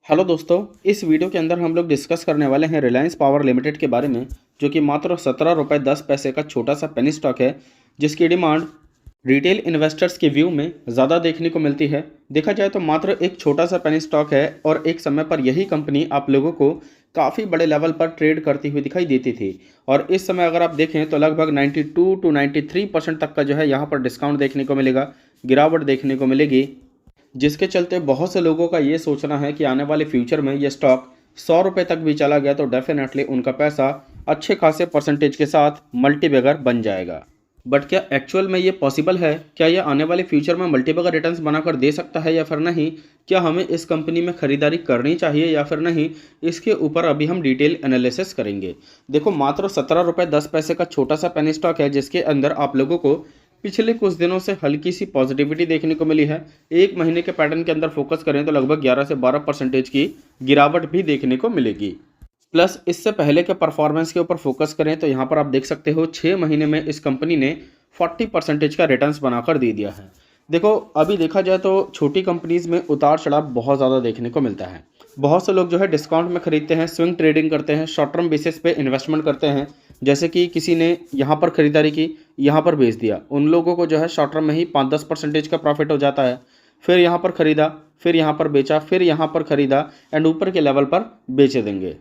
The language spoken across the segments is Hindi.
हेलो दोस्तों, इस वीडियो के अंदर हम लोग डिस्कस करने वाले हैं रिलायंस पावर लिमिटेड के बारे में, जो कि मात्र 17 रुपये 10 पैसे का छोटा सा पेनी स्टॉक है, जिसकी डिमांड रिटेल इन्वेस्टर्स के व्यू में ज़्यादा देखने को मिलती है। देखा जाए तो मात्र एक छोटा सा पेनी स्टॉक है और एक समय पर यही कंपनी आप लोगों को काफ़ी बड़े लेवल पर ट्रेड करती हुई दिखाई देती थी और इस समय अगर आप देखें तो लगभग 92 to 93% तक का जो है यहाँ पर डिस्काउंट देखने को मिलेगा, गिरावट देखने को मिलेगी, जिसके चलते बहुत से लोगों का ये सोचना है कि आने वाले फ्यूचर में ये स्टॉक 100 रुपये तक भी चला गया तो डेफिनेटली उनका पैसा अच्छे खासे परसेंटेज के साथ मल्टीबैगर बन जाएगा। बट क्या एक्चुअल में ये पॉसिबल है? क्या ये आने वाले फ्यूचर में मल्टीबैगर रिटर्न्स बनाकर दे सकता है या फिर नहीं? क्या हमें इस कंपनी में खरीदारी करनी चाहिए या फिर नहीं? इसके ऊपर अभी हम डिटेल एनालिसिस करेंगे। देखो, मात्र 17 रुपये 10 पैसे का छोटा सा पेनी स्टॉक है, जिसके अंदर आप लोगों को पिछले कुछ दिनों से हल्की सी पॉजिटिविटी देखने को मिली है। एक महीने के पैटर्न के अंदर फोकस करें तो लगभग 11 से 12% की गिरावट भी देखने को मिलेगी। प्लस इससे पहले के परफॉर्मेंस के ऊपर फोकस करें तो यहाँ पर आप देख सकते हो 6 महीने में इस कंपनी ने 40% का रिटर्न्स बनाकर दे दिया है। देखो, अभी देखा जाए तो छोटी कंपनीज़ में उतार चढ़ाव बहुत ज़्यादा देखने को मिलता है। बहुत से लोग जो है डिस्काउंट में खरीदते हैं, स्विंग ट्रेडिंग करते हैं, शॉर्ट टर्म बेसिस पे इन्वेस्टमेंट करते हैं। जैसे कि किसी ने यहाँ पर खरीदारी की, यहाँ पर बेच दिया, उन लोगों को जो है शॉर्ट टर्म में ही 5-10% का प्रॉफिट हो जाता है। फिर यहाँ पर खरीदा, फिर यहाँ पर बेचा, फिर यहाँ पर खरीदा एंड ऊपर के लेवल पर बेच देंगे।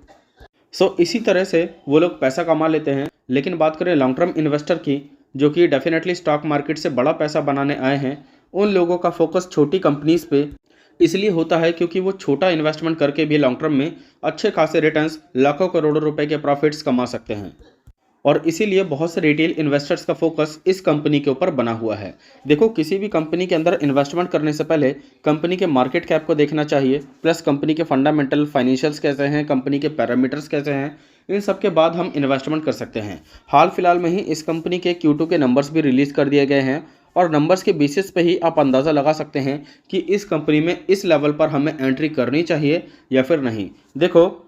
इसी तरह से वो लोग पैसा कमा लेते हैं। लेकिन बात करें लॉन्ग टर्म इन्वेस्टर की, जो कि डेफिनेटली स्टॉक मार्केट से बड़ा पैसा बनाने आए हैं, उन लोगों का फोकस छोटी कंपनीज पे इसलिए होता है क्योंकि वो छोटा इन्वेस्टमेंट करके भी लॉन्ग टर्म में अच्छे खासे रिटर्न्स, लाखों करोड़ों रुपए के प्रॉफिट्स कमा सकते हैं। और इसीलिए बहुत से रिटेल इन्वेस्टर्स का फोकस इस कंपनी के ऊपर बना हुआ है। देखो, किसी भी कंपनी के अंदर इन्वेस्टमेंट करने से पहले कंपनी के मार्केट कैप को देखना चाहिए, प्लस कंपनी के फंडामेंटल फाइनेंशियल्स कैसे हैं, कंपनी के पैरामीटर्स कैसे हैं, इन सब के बाद हम इन्वेस्टमेंट कर सकते हैं। हाल फिलहाल में ही इस कंपनी के Q2 के नंबर्स भी रिलीज़ कर दिए गए हैं और नंबर्स के बेसिस पे ही आप अंदाज़ा लगा सकते हैं कि इस कंपनी में इस लेवल पर हमें एंट्री करनी चाहिए या फिर नहीं। देखो,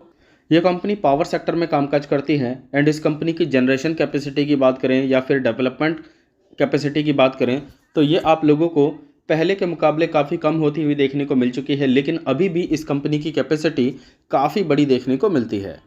ये कंपनी पावर सेक्टर में कामकाज करती है एंड इस कंपनी की जनरेशन कैपेसिटी की बात करें या फिर डेवलपमेंट कैपेसिटी की बात करें तो ये आप लोगों को पहले के मुकाबले काफ़ी कम होती हुई देखने को मिल चुकी है, लेकिन अभी भी इस कंपनी की कैपेसिटी काफ़ी बड़ी देखने को मिलती है।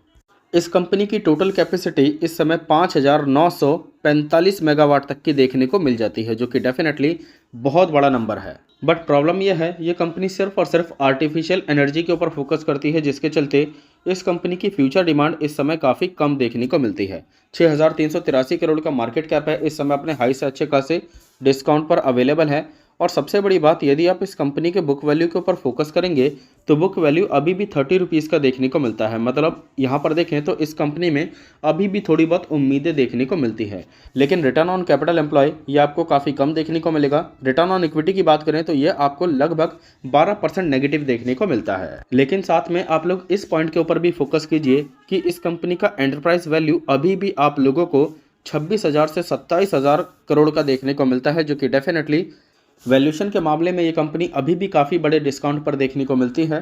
इस कंपनी की टोटल कैपेसिटी इस समय 5,945 मेगावाट तक की देखने को मिल जाती है, जो कि डेफिनेटली बहुत बड़ा नंबर है। बट प्रॉब्लम यह है, ये कंपनी सिर्फ और सिर्फ आर्टिफिशियल एनर्जी के ऊपर फोकस करती है, जिसके चलते इस कंपनी की फ्यूचर डिमांड इस समय काफ़ी कम देखने को मिलती है। 6,383 करोड़ का मार्केट कैप है, इस समय अपने हाई से अच्छे खासे डिस्काउंट पर अवेलेबल है। और सबसे बड़ी बात, यदि आप इस कंपनी के बुक वैल्यू के ऊपर फोकस करेंगे तो बुक वैल्यू अभी भी 30 रुपीज़ का देखने को मिलता है। मतलब यहाँ पर देखें तो इस कंपनी में अभी भी थोड़ी बहुत उम्मीदें देखने को मिलती है, लेकिन रिटर्न ऑन कैपिटल एम्प्लॉय ये आपको काफ़ी कम देखने को मिलेगा। रिटर्न ऑन इक्विटी की बात करें तो ये आपको लगभग 12% नेगेटिव देखने को मिलता है। लेकिन साथ में आप लोग इस पॉइंट के ऊपर भी फोकस कीजिए कि इस कंपनी का एंटरप्राइज वैल्यू अभी भी आप लोगों को 26,000 से 27,000 करोड़ का देखने को मिलता है, जो कि डेफिनेटली वैल्यूएशन के मामले में ये कंपनी अभी भी काफ़ी बड़े डिस्काउंट पर देखने को मिलती है।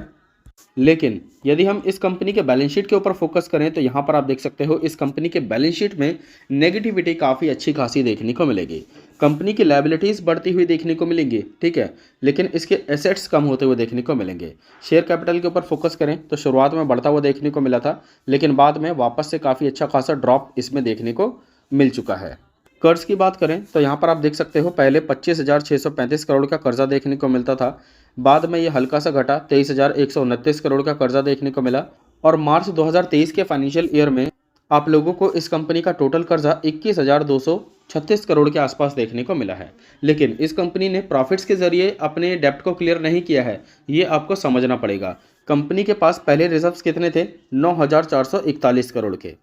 लेकिन यदि हम इस कंपनी के बैलेंस शीट के ऊपर फोकस करें तो यहाँ पर आप देख सकते हो इस कंपनी के बैलेंस शीट में नेगेटिविटी काफ़ी अच्छी खासी देखने को मिलेगी। कंपनी की लायबिलिटीज़ बढ़ती हुई देखने को मिलेंगी, ठीक है, लेकिन इसके एसेट्स कम होते हुए देखने को मिलेंगे। शेयर कैपिटल के ऊपर फोकस करें तो शुरुआत में बढ़ता हुआ देखने को मिला था, लेकिन बाद में वापस से काफ़ी अच्छा खासा ड्रॉप इसमें देखने को मिल चुका है। कर्ज की बात करें तो यहाँ पर आप देख सकते हो पहले 25,635 करोड़ का कर्जा देखने को मिलता था, बाद में ये हल्का सा घटा 23,129 करोड़ का कर्जा देखने को मिला और मार्च 2023 के फाइनेंशियल ईयर में आप लोगों को इस कंपनी का टोटल कर्जा 21,236 करोड़ के आसपास देखने को मिला है। लेकिन इस कंपनी ने प्रॉफिट्स के जरिए अपने डेप्ट को क्लियर नहीं किया है, ये आपको समझना पड़ेगा। कंपनी के पास पहले रिजर्व्स कितने थे? 9,441 करोड़ के,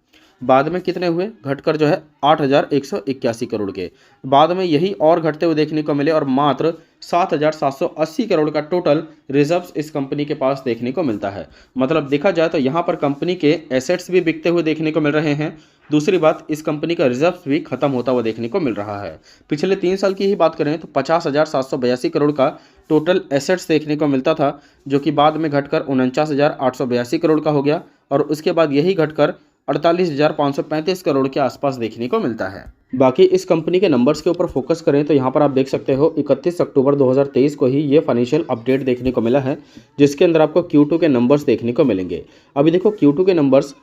बाद में कितने हुए? घटकर जो है 8,181 करोड़ के, बाद में यही और घटते हुए देखने को मिले और मात्र 7,780 करोड़ का टोटल रिजर्व्स इस कंपनी के पास देखने को मिलता है। मतलब देखा जाए तो यहाँ पर कंपनी के एसेट्स भी बिकते हुए देखने को मिल रहे हैं, दूसरी बात इस कंपनी का रिजर्व्स भी खत्म होता हुआ देखने को मिल रहा है। पिछले 3 साल की ही बात करें तो 50,782 करोड़ का टोटल एसेट्स देखने को मिलता था, जो कि बाद में घटकर 49,882 करोड़ का हो गया और उसके बाद यही घटकर 48,535 करोड़ के आसपास देखने को मिलता है। बाकी इस कंपनी के नंबर्स के ऊपर फोकस करें तो यहाँ पर आप देख सकते हो 31 अक्टूबर 2023 को ही ये फाइनेंशियल अपडेट देखने को मिला है, जिसके अंदर आपको Q2 के नंबर्स देखने को मिलेंगे। अभी देखो Q2 के नंबर्स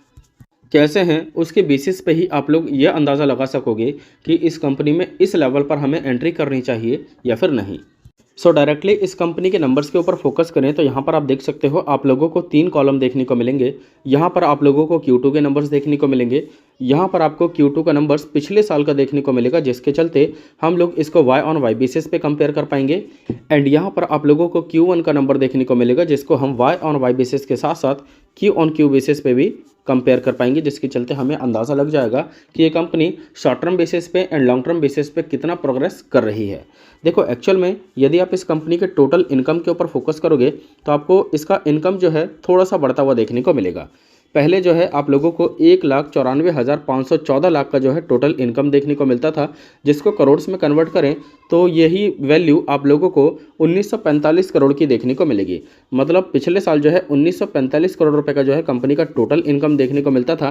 कैसे हैं उसके बेसिस पे ही आप लोग ये अंदाज़ा लगा सकोगे कि इस कंपनी में इस लेवल पर हमें एंट्री करनी चाहिए या फिर नहीं। सो डायरेक्टली इस कंपनी के नंबर्स के ऊपर फोकस करें तो यहाँ पर आप देख सकते हो आप लोगों को 3 कॉलम देखने को मिलेंगे। यहाँ पर आप लोगों को Q2 के नंबर्स देखने को मिलेंगे, यहाँ पर आपको Q2 का नंबर्स पिछले साल का देखने को मिलेगा, जिसके चलते हम लोग इसको Y ऑन Y बेसिस पे कंपेयर कर पाएंगे। एंड यहाँ पर आप लोगों को Q1 का नंबर देखने को मिलेगा, जिसको हम Y ऑन Y बेसिस के साथ साथ Q ऑन Q बेसिस पे भी कंपेयर कर पाएंगे, जिसके चलते हमें अंदाज़ा लग जाएगा कि ये कंपनी शॉर्ट टर्म बेसिस पे एंड लॉन्ग टर्म बेसिस पे कितना प्रोग्रेस कर रही है। देखो एक्चुअल में यदि आप इस कंपनी के टोटल इनकम के ऊपर फोकस करोगे तो आपको इसका इनकम जो है थोड़ा सा बढ़ता हुआ देखने को मिलेगा। पहले जो है आप लोगों को 1,94,514 लाख का जो है टोटल इनकम देखने को मिलता था, जिसको करोड़्स में कन्वर्ट करें तो यही वैल्यू आप लोगों को 1945 करोड़ की देखने को मिलेगी। मतलब पिछले साल जो है 1945 करोड़ रुपए का जो है कंपनी का टोटल इनकम देखने को मिलता था।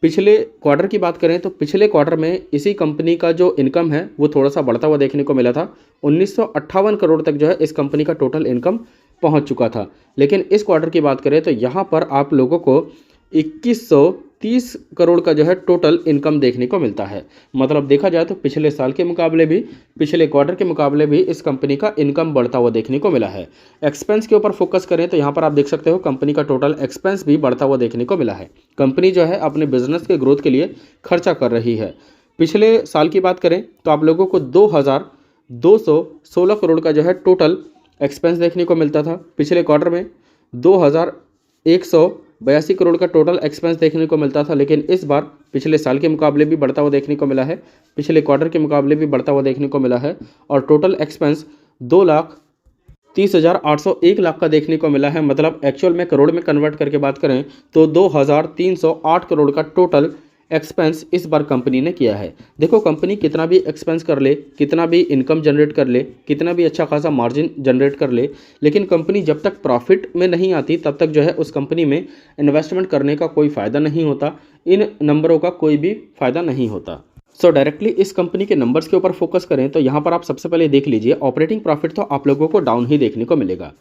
पिछले क्वार्टर की बात करें तो पिछले क्वार्टर में इसी कंपनी का जो इनकम है वो थोड़ा सा बढ़ता हुआ देखने को मिला था। 1958 करोड़ तक जो है इस कंपनी का टोटल इनकम पहुंच चुका था। लेकिन इस क्वार्टर की बात करें तो यहाँ पर आप लोगों को 2130 करोड़ का जो है टोटल इनकम देखने को मिलता है। मतलब देखा जाए तो पिछले साल के मुकाबले भी, पिछले क्वार्टर के मुकाबले भी इस कंपनी का इनकम बढ़ता हुआ देखने को मिला है। एक्सपेंस के ऊपर फोकस करें तो यहाँ पर आप देख सकते हो कंपनी का टोटल एक्सपेंस भी बढ़ता हुआ देखने को मिला है। कंपनी जो है अपने बिजनेस के ग्रोथ के लिए खर्चा कर रही है। पिछले साल की बात करें तो आप लोगों को 2216 करोड़ का जो है टोटल एक्सपेंस देखने को मिलता था। पिछले क्वार्टर में 2182 करोड़ का टोटल एक्सपेंस देखने को मिलता था, लेकिन इस बार पिछले साल के मुकाबले भी बढ़ता हुआ देखने को मिला है, पिछले क्वार्टर के मुकाबले भी बढ़ता हुआ देखने को मिला है और टोटल एक्सपेंस 2,30,801 लाख का देखने को मिला है। मतलब एक्चुअल में करोड़ में कन्वर्ट करके बात करें तो 2,308 करोड़ का टोटल एक्सपेंस इस बार कंपनी ने किया है। देखो कंपनी कितना भी एक्सपेंस कर ले, कितना भी इनकम जनरेट कर ले, कितना भी अच्छा खासा मार्जिन जनरेट कर ले, लेकिन कंपनी जब तक प्रॉफिट में नहीं आती तब तक जो है उस कंपनी में इन्वेस्टमेंट करने का कोई फ़ायदा नहीं होता, इन नंबरों का कोई भी फ़ायदा नहीं होता। सो डायरेक्टली इस कंपनी के नंबर्स के ऊपर फोकस करें तो यहाँ पर आप सबसे पहले देख लीजिए ऑपरेटिंग प्रॉफिट तो आप लोगों को डाउन ही देखने को मिलेगा।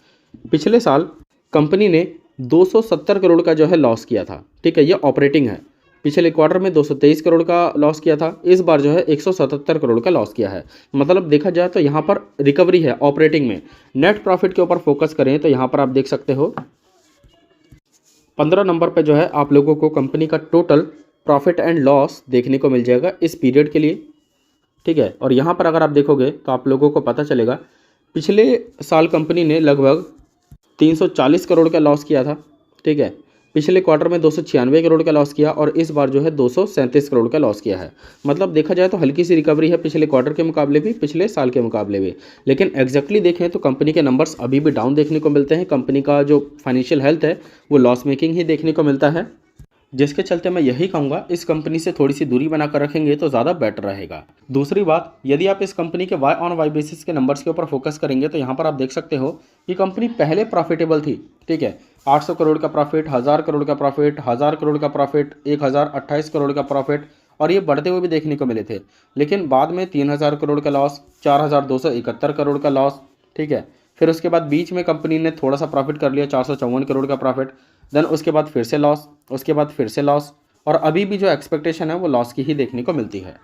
पिछले साल कंपनी ने 270 करोड़ का जो है लॉस किया था, ठीक है, ये ऑपरेटिंग है। पिछले क्वार्टर में 223 करोड़ का लॉस किया था, इस बार जो है 177 करोड़ का लॉस किया है। मतलब देखा जाए तो यहाँ पर रिकवरी है ऑपरेटिंग में। नेट प्रॉफिट के ऊपर फोकस करें तो यहाँ पर आप देख सकते हो 15 नंबर पे जो है आप लोगों को कंपनी का टोटल प्रॉफिट एंड लॉस देखने को मिल जाएगा इस पीरियड के लिए, ठीक है। और यहाँ पर अगर आप देखोगे तो आप लोगों को पता चलेगा पिछले साल कंपनी ने लगभग 340 करोड़ का लॉस किया था, ठीक है। पिछले क्वार्टर में 296 करोड़ का लॉस किया और इस बार जो है 237 करोड़ का लॉस किया है। मतलब देखा जाए तो हल्की सी रिकवरी है पिछले क्वार्टर के मुकाबले भी, पिछले साल के मुकाबले भी। लेकिन एग्जैक्टली देखें तो कंपनी के नंबर्स अभी भी डाउन देखने को मिलते हैं। कंपनी का जो फाइनेंशियल हेल्थ है वो लॉस मेकिंग ही देखने को मिलता है, जिसके चलते मैं यही कहूँगा इस कंपनी से थोड़ी सी दूरी बनाकर रखेंगे तो ज़्यादा बेटर रहेगा। दूसरी बात, यदि आप इस कंपनी के वाई ऑन वाई बेसिस के नंबर्स के ऊपर फोकस करेंगे तो यहाँ पर आप देख सकते हो कि कंपनी पहले प्रॉफिटेबल थी, ठीक है। 800 करोड़ का प्रॉफिट, 1000 करोड़ का प्रॉफिट, 1000 करोड़ का प्रॉफिट, 1028 करोड़ का प्रॉफिट, और ये बढ़ते हुए भी देखने को मिले थे। लेकिन बाद में 3000 करोड़ का लॉस, 4271 करोड़ का लॉस, ठीक है। फिर उसके बाद बीच में कंपनी ने थोड़ा सा प्रॉफिट कर लिया, 454 करोड़ का प्रॉफिट, देन उसके बाद फिर से लॉस, उसके बाद फिर से लॉस, और अभी भी जो एक्सपेक्टेशन है वो लॉस की ही देखने को मिलती है।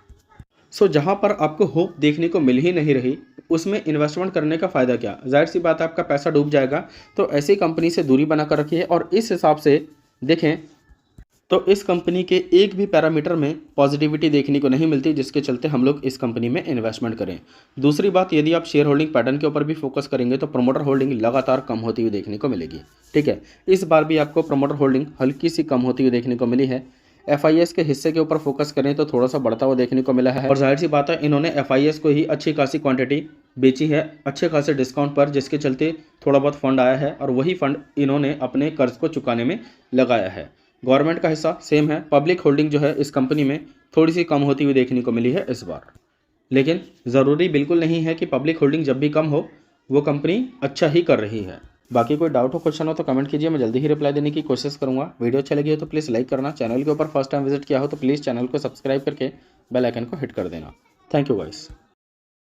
सो जहाँ पर आपको होप देखने को मिल ही नहीं रही उसमें इन्वेस्टमेंट करने का फ़ायदा क्या, जाहिर सी बात है आपका पैसा डूब जाएगा। तो ऐसी कंपनी से दूरी बना कर रखिए और इस हिसाब से देखें तो इस कंपनी के एक भी पैरामीटर में पॉजिटिविटी देखने को नहीं मिलती, जिसके चलते हम लोग इस कंपनी में इन्वेस्टमेंट करें। दूसरी बात, यदि आप शेयर होल्डिंग पैटर्न के ऊपर भी फोकस करेंगे तो प्रमोटर होल्डिंग लगातार कम होती हुई देखने को मिलेगी, ठीक है। इस बार भी आपको प्रमोटर होल्डिंग हल्की सी कम होती हुई देखने को मिली है। FIS के हिस्से के ऊपर फोकस करें तो थोड़ा सा बढ़ता हुआ देखने को मिला है, और जाहिर सी बात है इन्होंने FIS को ही अच्छी खासी क्वांटिटी बेची है अच्छे खासे डिस्काउंट पर, जिसके चलते थोड़ा बहुत फंड आया है और वही फंड इन्होंने अपने कर्ज को चुकाने में लगाया है। गवर्नमेंट का हिस्सा सेम है। पब्लिक होल्डिंग जो है इस कंपनी में थोड़ी सी कम होती हुई देखने को मिली है इस बार, लेकिन ज़रूरी बिल्कुल नहीं है कि पब्लिक होल्डिंग जब भी कम हो वो कंपनी अच्छा ही कर रही है। बाकी कोई डाउट हो, क्वेश्चन हो तो कमेंट कीजिए, मैं जल्दी ही रिप्लाई देने की कोशिश करूँगा। वीडियो अच्छा लगी हो तो प्लीज़ लाइक करना, चैनल के ऊपर फर्स्ट टाइम विजिट किया हो तो प्लीज़ चैनल को सब्सक्राइब करके बेल आइकन को हिट कर देना। Thank you guys.